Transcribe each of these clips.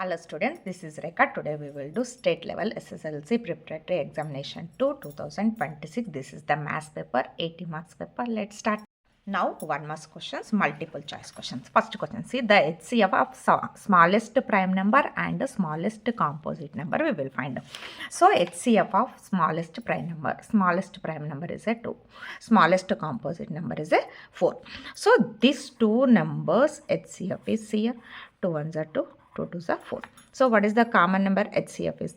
Hello students, this is Rekha. Today we will do state level SSLC Preparatory Examination 2 2026. This is the maths paper, 80 marks paper. Let's start. Now 1 marks questions, multiple choice questions. First question, see the HCF of smallest prime number and the smallest composite number we will find. So HCF of smallest prime number is a 2. Smallest composite number is a 4. So these two numbers HCF is here, 2 ones are 2. 2 2s are 4. So what is the common number? HCF is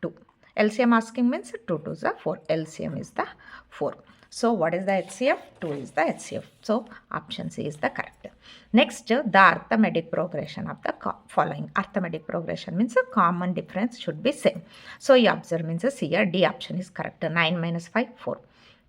2. LCM asking means 2 2s are 4. LCM is the 4. So what is the HCF? 2 is the HCF. So option C is the correct. Next, the arithmetic progression of the following. Arithmetic progression means a common difference should be same. So you observe means here D option is correct. 9 minus 5, 4.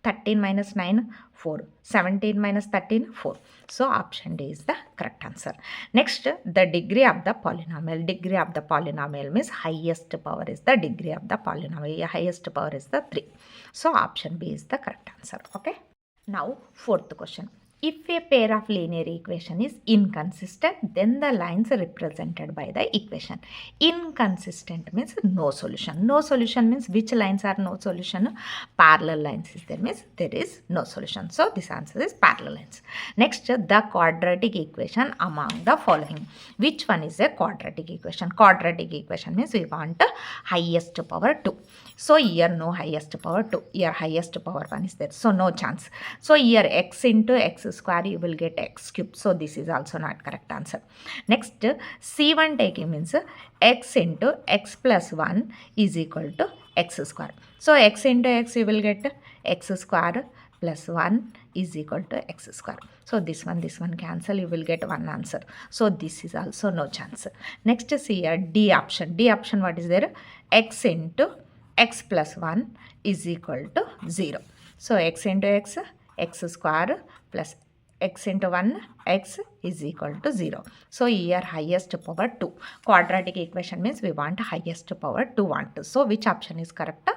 13 minus 9, 4. 17 minus 13, 4. So option D is the correct answer. Next, the degree of the polynomial. Degree of the polynomial means highest power is the degree of the polynomial. Highest power is the 3. So option B is the correct answer. Okay. Now, fourth question. If a pair of linear equation is inconsistent, then the lines are represented by the equation. Inconsistent means no solution. No solution means which lines are no solution? Parallel lines is there, means there is no solution. So this answer is parallel lines. Next, the quadratic equation among the following. Which one is a quadratic equation? Quadratic equation means we want highest power 2. So here no highest power 2. Here highest power 1 is there. So no chance. So here x into x square you will get x cube. So this is also not correct answer. Next, C1 taking means x into x plus 1 is equal to x square. So x into x you will get x square plus 1 is equal to x square. So this one cancel, you will get one answer. So this is also no chance. Next is here D option. D option what is there? X into x plus 1 is equal to 0. So x into x, x square plus x into 1, x is equal to 0. So here highest power 2. Quadratic equation means we want highest power 2 want. So which option is correct?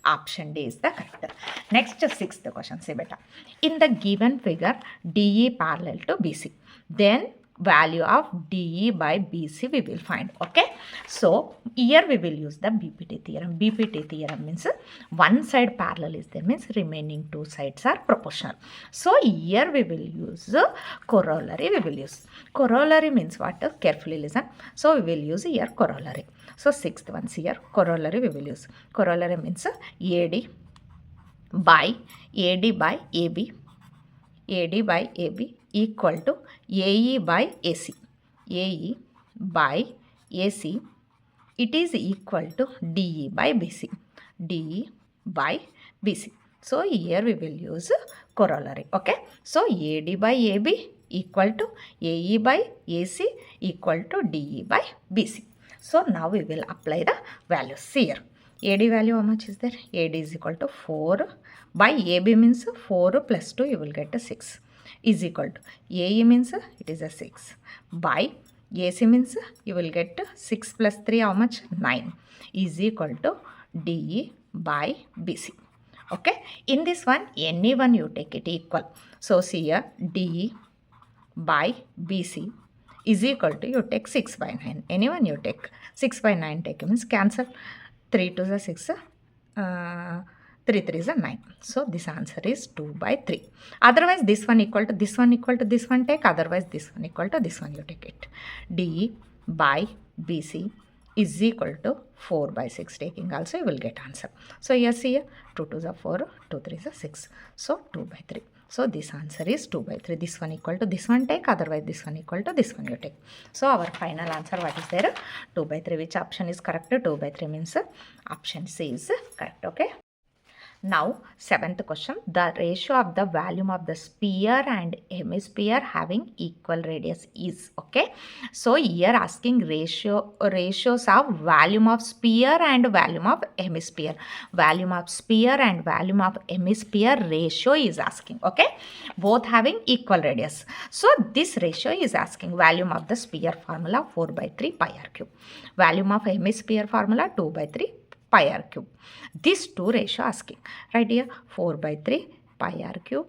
Option D is the correct. Next, sixth question. See beta. In the given figure, DE parallel to BC. Then value of DE by BC we will find. Okay. So here we will use the BPT theorem. BPT theorem means one side parallel is there, means remaining two sides are proportional. So here we will use corollary. We will use corollary means what? Carefully listen. So we will use here corollary. So sixth one here corollary we will use. Corollary means AD by AB. AD by AB equal to AE by AC. AE by AC, it is equal to DE by BC. DE by BC. So here we will use corollary. Okay. So AD by AB equal to AE by AC equal to DE by BC. So now we will apply the values here. AD value how much is there? AD is equal to 4 by AB means 4 plus 2 you will get a 6 is equal to AE means it is a 6 by AC means you will get 6 plus 3 how much? 9 is equal to DE by BC. Okay. In this one any one you take it equal. So see here DE by BC is equal to you take 6 by 9. Anyone you take 6 by 9 take means cancel. 3 2 is 6. 3 3 is 9. So this answer is 2 by 3. Otherwise this one equal to this one equal to this one take. Otherwise this one equal to this one you take it. D by BC is equal to 4 by 6 taking also you will get answer. So yes here 2 2 is 4, 2 3 is 6. So 2 by 3. So this answer is 2 by 3. This one equal to this one take. Otherwise this one equal to this one you take. So our final answer what is there? 2 by 3. Which option is correct? 2 by 3 means option C is correct. Okay. Now, seventh question, the ratio of the volume of the sphere and hemisphere having equal radius is, okay. So, here asking ratios of volume of sphere and volume of hemisphere. Volume of sphere and volume of hemisphere ratio is asking, okay. Both having equal radius. So, this ratio is asking volume of the sphere formula 4 by 3 pi r cube. Volume of hemisphere formula 2 by 3 pi r cube. These two ratio asking. Right here 4 by 3 pi r cube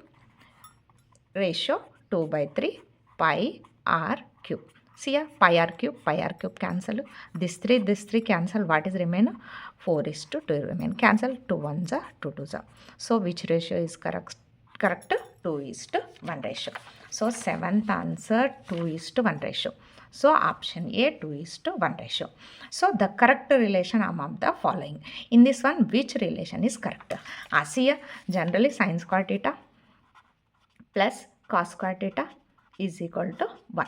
ratio 2 by 3 pi r cube. See here, pi r cube cancel. This 3 cancel. What is remain? 4:2 remain. Cancel. 2 1s are 2 2s are. So which ratio is correct? 2:1 ratio. So 7th answer 2:1 ratio. So option A 2:1 ratio. So the correct relation among the following. In this one, which relation is correct? See here, generally sin square theta plus cos square theta is equal to 1.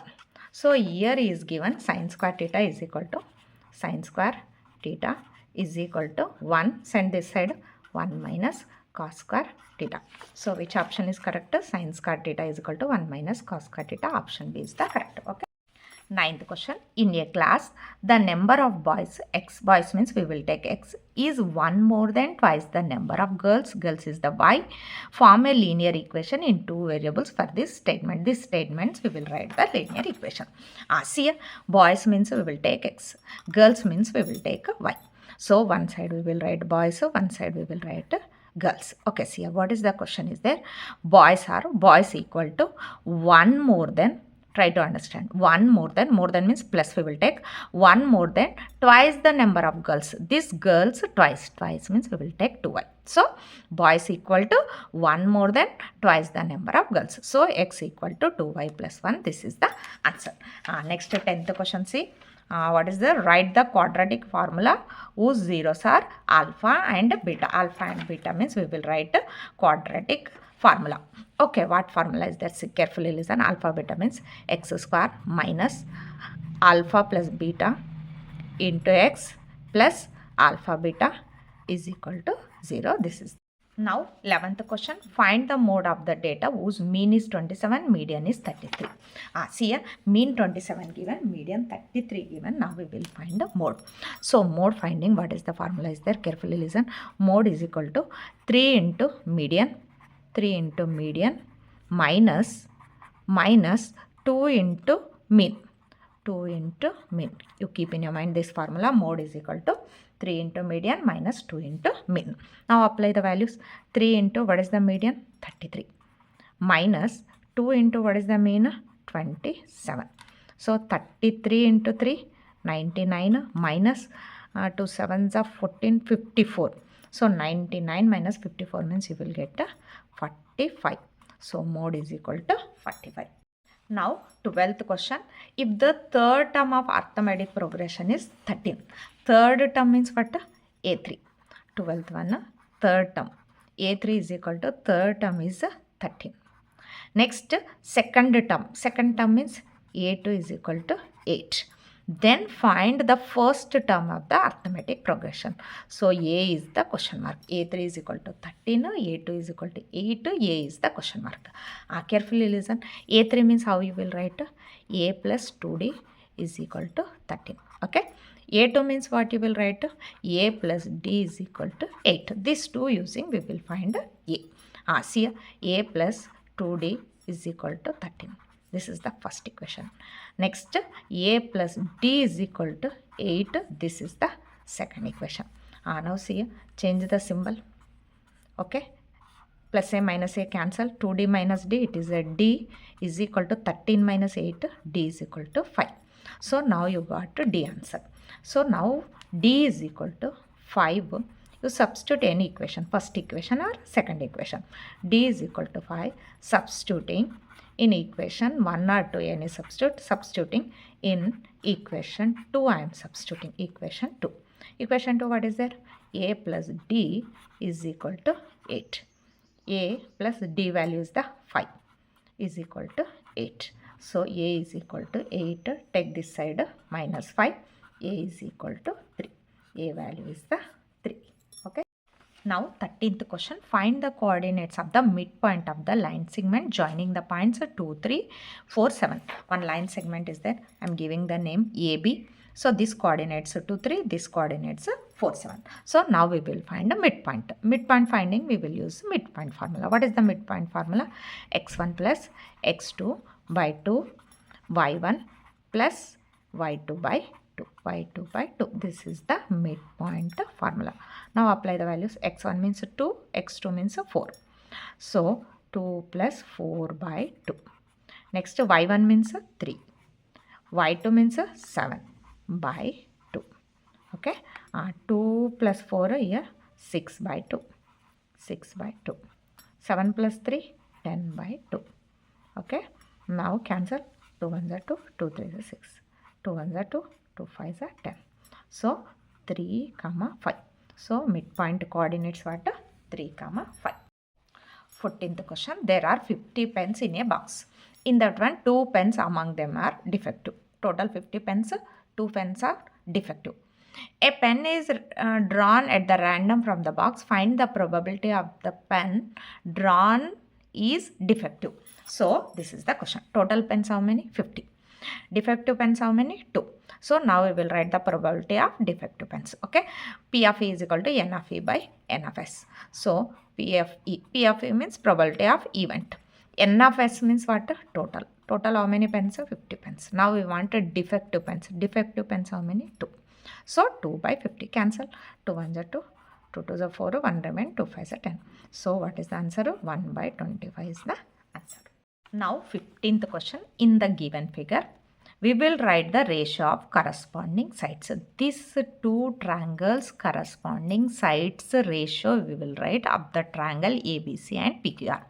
So here is given sin square theta is equal to 1. Send this side 1 minus cos square theta. So which option is correct? Sin square theta is equal to 1 minus cos square theta. Option B is the correct. Okay. 9th question. In a class, the number of boys, x boys means we will take x, is 1 more than twice the number of girls, girls is the y. Form a linear equation in 2 variables for this statement. This statements we will write the linear equation. See, boys means we will take x, girls means we will take y. So one side we will write boys, so one side we will write girls. Okay, see what is the question is there? Boys equal to 1 more than, try to understand, 1 more than means plus we will take 1 more than twice the number of girls. This girls twice means we will take 2y. So boys equal to 1 more than twice the number of girls. So x equal to 2y plus 1. This is the answer. Next 10th question, see. What is the? Write the quadratic formula whose zeros are alpha and beta. Alpha and beta means we will write quadratic formula. Okay, what formula is that? Carefully listen. Alpha beta means x square minus alpha plus beta into x plus alpha beta is equal to 0. This is. Now 11th question, find the mode of the data whose mean is 27, median is 33. See here, mean 27 given, median 33 given. Now we will find the mode. So mode finding, what is the formula is there? Carefully listen. Mode is equal to 3 into median minus 2 into mean. You keep in your mind this formula. Mode is equal to 3 into median minus 2 into mean. Now apply the values. 3 into what is the median? 33. Minus 2 into what is the mean? 27. So 33 into 3, 99 minus 2 7s are 14, 54. So 99 minus 54 means you will get 45. So mode is equal to 45. Now 12th question, if the third term of arithmetic progression is 13, third term means what? A3. 12th one, third term. A3 is equal to third term is 13. Next, second term means A2 is equal to 8. Then find the first term of the arithmetic progression. So A is the question mark. A3 is equal to 13, A2 is equal to 8, A is the question mark. Carefully listen. A3 means how you will write? A plus 2D is equal to 13. Okay. A2 means what you will write? A plus D is equal to 8. These two using we will find A. See, A plus 2D is equal to 13. This is the first equation. Next, A plus D is equal to 8. This is the second equation. Now see, change the symbol. Okay. Plus A minus A cancel. 2D minus D, it is a D is equal to 13 minus 8. D is equal to 5. So now you got D answer. So now D is equal to 5. You substitute any equation, first equation or second equation. D is equal to 5. Substituting in equation 1 or 2, any substituting in equation 2, I am substituting equation 2. Equation 2, what is there? A plus D is equal to 8. A plus D value is the 5 is equal to 8. So A is equal to 8. Take this side minus 5. A is equal to 3. A value is the 3. Okay. Now 13th question, find the coordinates of the midpoint of the line segment joining the points 2, 3, 4, 7. One line segment is there. I am giving the name AB. So this coordinates 2, 3, this coordinates 4, 7. So now we will find a midpoint. Midpoint finding, we will use midpoint formula. What is the midpoint formula? X1 plus X2 by 2, Y1 plus Y2 by 2, Y2 by 2. This is the midpoint formula. Now apply the values. X1 means 2, X2 means 4. So 2 plus 4 by 2. Next Y1 means 3. y2 means 7 by 2. Okay, 2 plus 4 here 6 by 2. 6 by 2. 7 plus 3 10 by 2. Okay, now cancel. 2 1s are 2, 2 3s are 6, 2 1s are 2, 2 5s are 10. So 3 comma 5. So midpoint coordinates what? 3 comma 5. 14th question. There are 50 pens in a box. In that one, 2 pens among them are defective. Total 50 pens, 2 pens are defective. A pen is drawn at the random from the box. Find the probability of the pen drawn is defective. So this is the question. Total pens how many? 50. Defective pens how many? 2. So now we will write the probability of defective pens. Okay. P of E is equal to N of E by N of S. So P of E. P of E means probability of event. N of S means what? Total. Total how many pens? 50 pens. Now we want defective pens. Defective pens how many? 2. So 2 by 50. Cancel. 2 1s are 2. 2 2s are 4. 1 remain. 2 5s are 10. So what is the answer? 1 by 25 is the answer. Now 15th question. In the given figure, we will write the ratio of corresponding sides. These two triangles corresponding sides ratio we will write of the triangle ABC and PQR.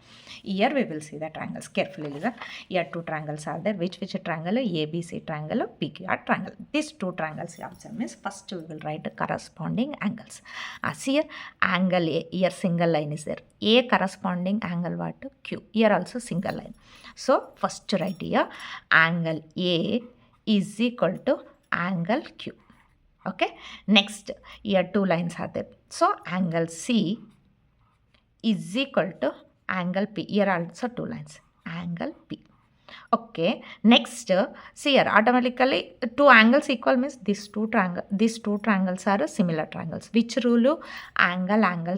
Here we will see the triangles. Carefully listen. Here two triangles are there. Which triangle? ABC triangle, PQR triangle. These two triangles you observe means first we will write the corresponding angles. As here angle A, here single line is there. A corresponding angle what? Q. Here also single line. So first write here angle A is equal to angle Q. Okay. Next here two lines are there. So angle C is equal to angle P. Here also two lines. Angle P. Okay. Next, see here automatically two angles equal means these two triangles are similar triangles. Which rule? Angle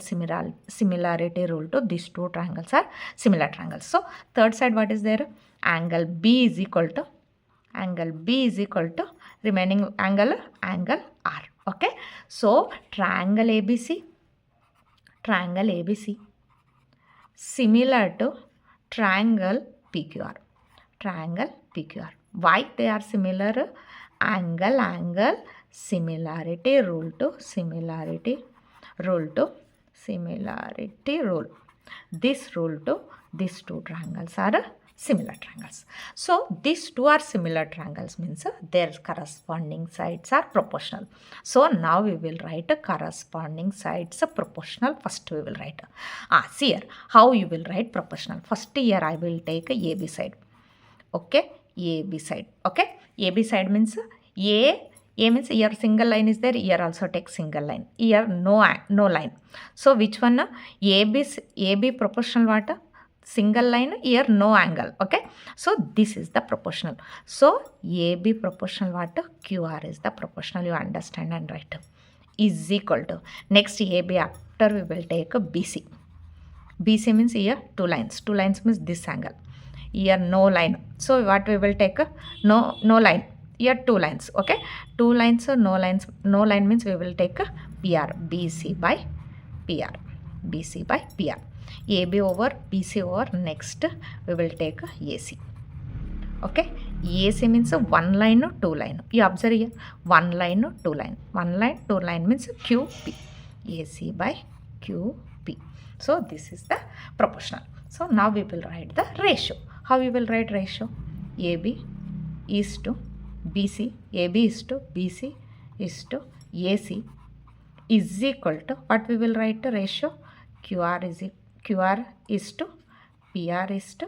similarity rule to these two triangles are similar triangles. So third side what is there? Angle B is equal to remaining angle R. Okay. So triangle ABC similar to triangle PQR. Why they are similar? Angle similarity rule. This rule to these two triangles are similar triangles. So these two are similar triangles means their corresponding sides are proportional. So now we will write corresponding sides proportional. First we will write. See here how you will write proportional. First here I will take AB side. Okay, AB side. Okay, AB side means A means here single line is there. Here also take single line. Here no line. So which one? AB proportional what? Single line. Here no angle. Okay. So this is the proportional. So AB proportional what? QR is the proportional. You understand and write. Is equal to. Next AB after we will take BC. BC means here two lines. Two lines means this angle. Here no line. So what we will take? No line. Here two lines. Okay. Two lines, no lines. No line means we will take PR. BC by PR. BC by PR. AB over BC over. Next we will take AC. Okay. AC means one line or two line. You observe here. One line or two line. One line, two line means QP. AC by QP. So this is the proportional. So now we will write the ratio. How we will write ratio? AB is to BC. AB is to BC is to AC is equal to what we will write the ratio? QR is to PR is to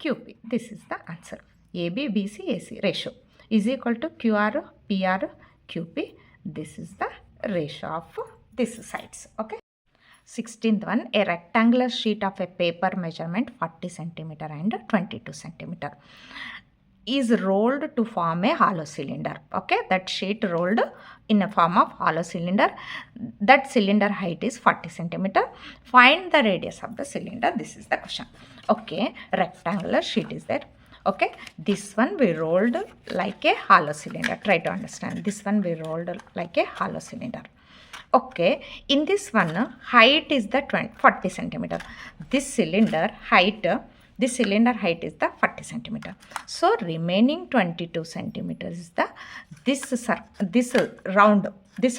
QP. This is the answer. AB, BC, AC ratio is equal to QR, PR, QP. This is the ratio of these sides. Okay. 16th one, a rectangular sheet of a paper measurement 40 centimeter and 22 centimeter is rolled to form a hollow cylinder. Okay, that sheet rolled in a form of hollow cylinder. That cylinder height is 40 centimeter. Find the radius of the cylinder. This is the question. Okay, rectangular sheet is there. Okay, this one we rolled like a hollow cylinder. Try to understand. This one we rolled like a hollow cylinder. Okay, in this one height is the 40 centimeter. This cylinder height This cylinder height is the 40 centimeter. So remaining 22 centimeters is the this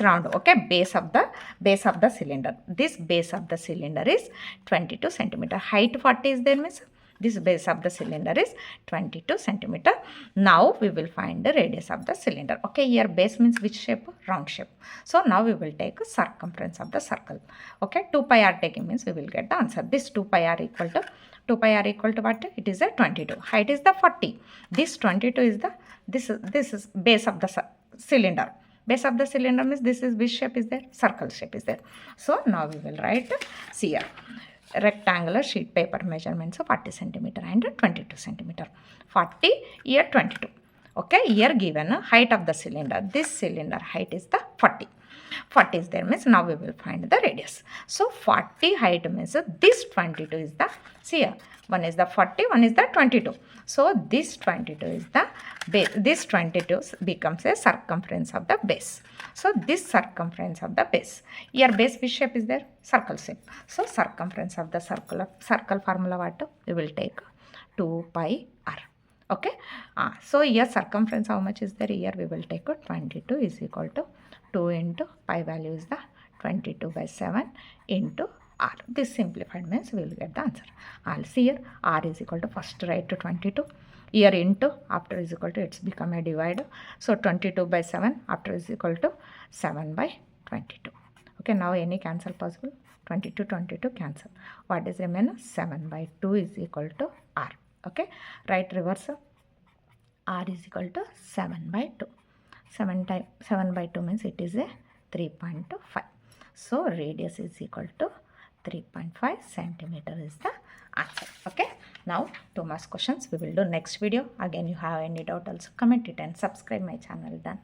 round, okay, base of the cylinder. This base of the cylinder is 22 centimeter. Height 40 is there, means this base of the cylinder is 22 centimeter. Now we will find the radius of the cylinder. Okay, here base means which shape? Round shape. So now we will take a circumference of the circle. Okay, 2 pi r taking means we will get the answer. This 2 pi r equal to what? It is a 22. Height is the 40. This 22 is the this is base of the cylinder. Base of the cylinder means this is which shape is there? Circle shape is there. So now we will write, see here, rectangular sheet paper measurements of 40 centimeter and 22 centimeter. 40, here 22. Okay, here given height of the cylinder. This cylinder height is the 40. 40 is there, means now we will find the radius. So 40 height means this 22 is the, see here, one is the 40, one is the 22. So this 22 is the base. This 22 becomes a circumference of the base. So this circumference of the base. Here base which shape is there? Circle shape. So circumference of the circle formula what? We will take 2 pi r. Okay. So here circumference how much is there? Here we will take 22 is equal to 2 into pi value is the 22 by 7 into r. This simplified means we will get the answer. I'll see here r is equal to, first write to 22. Here into, after is equal to, it's become a divider. So 22 by 7 after is equal to 7 by 22. Okay, now any cancel possible? 22 cancel. What is remain? 7 by 2 is equal to r. Okay, write reverse. R is equal to 7 by 2. 7 by 2 means it is a 3.5. So radius is equal to 3.5 centimeter is the answer. Okay, now 2 more questions we will do next video. Again, you have any doubt also comment it and subscribe my channel. Done.